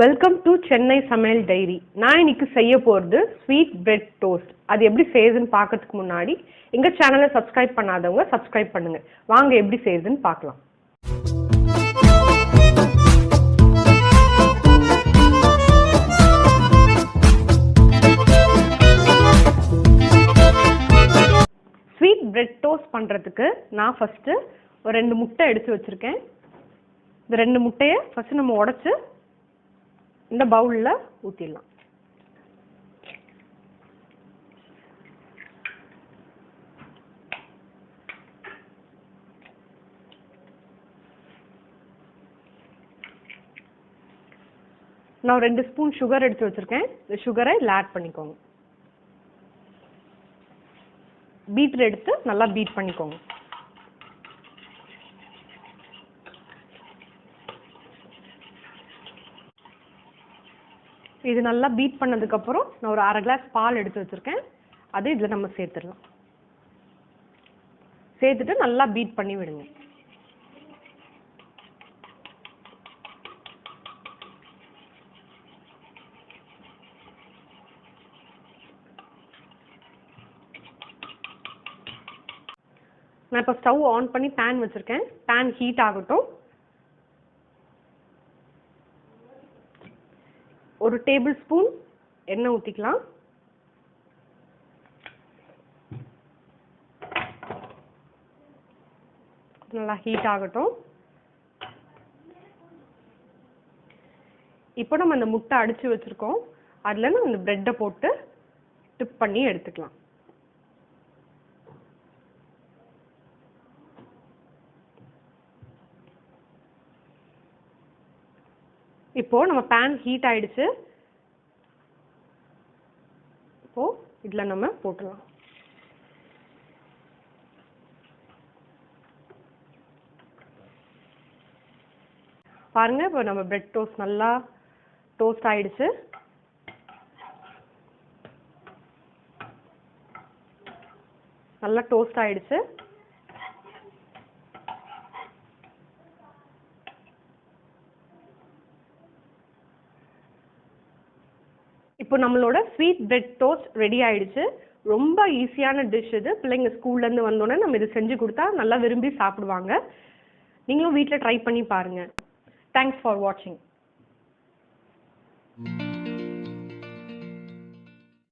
Welcome to Chennai சமையல் diary. நான் இன்னைக்கு செய்ய போகிறது ஸ்வீட் பிரெட் டோஸ்ட். அது எப்படி செய்யுதுன்னு பார்க்கறதுக்கு முன்னாடி எங்கள் சேனலை சப்ஸ்கிரைப் பண்ணாதவங்க சப்ஸ்கிரைப் பண்ணுங்க. வாங்க எப்படி செய்யுதுன்னு பார்க்கலாம். ஸ்வீட் பிரெட் டோஸ்ட் பண்ணுறதுக்கு நான் ஃபஸ்ட்டு ஒரு 2 முட்டை எடுத்து வச்சுருக்கேன். இந்த 2 முட்டையை ஃபஸ்ட்டு நம்ம உடைச்சு இந்த பவுல்ல ஊத்திடலாம். நான் 2 ஸ்பூன் சுகர் எடுத்து வச்சிருக்கேன். இந்த சுகரை இதில் ஆட் பண்ணிக்கோங்க. பீட்டர் எடுத்து நல்லா பீட் பண்ணிக்கோங்க. இது நல்லா பீட் பண்ணதுக்கப்புறம் நான் ஒரு 1/2 கிளாஸ் பால் எடுத்து வச்சுருக்கேன். அது இதில் நம்ம சேர்த்துடலாம். சேர்த்துட்டு நல்லா பீட் பண்ணி விடுங்க. நான் இப்போ ஸ்டவ் ஆன் பண்ணி பேன் வச்சுருக்கேன். பேன் ஹீட் ஆகட்டும். ஒரு டேபிள் ஸ்பூன் எண்ணெய் ஊற்றிக்கலாம். நல்லா ஹீட் ஆகட்டும். இப்போ நம்ம அந்த முட்டை அடித்து வச்சுருக்கோம். அதில் நம்ம அந்த ப்ரெட்டை போட்டு டிப் பண்ணி எடுத்துக்கலாம். இப்போ நம்ம பேன் ஹீட் ஆயிடுச்சு. இப்போ இதுல நம்ம போட்டுடலாம். பாருங்க, இப்போ நம்ம பிரெட் டோஸ்ட் நல்லா டோஸ்ட் ஆயிடுச்சு. நல்லா டோஸ்ட் ஆயிடுச்சு. இப்போ நம்மளோட ஸ்வீட் பிரெட் டோஸ்ட் ரெடி ஆயிடுச்சு. ரொம்ப ஈஸியான டிஷ் இது. பிள்ளைங்க ஸ்கூல்லேருந்து வந்தோடனே நம்ம இது செஞ்சு கொடுத்தா நல்லா விரும்பி சாப்பிடுவாங்க. நீங்களும் வீட்டில் ட்ரை பண்ணி பாருங்கள். தேங்க்ஸ் ஃபார் வாட்சிங்.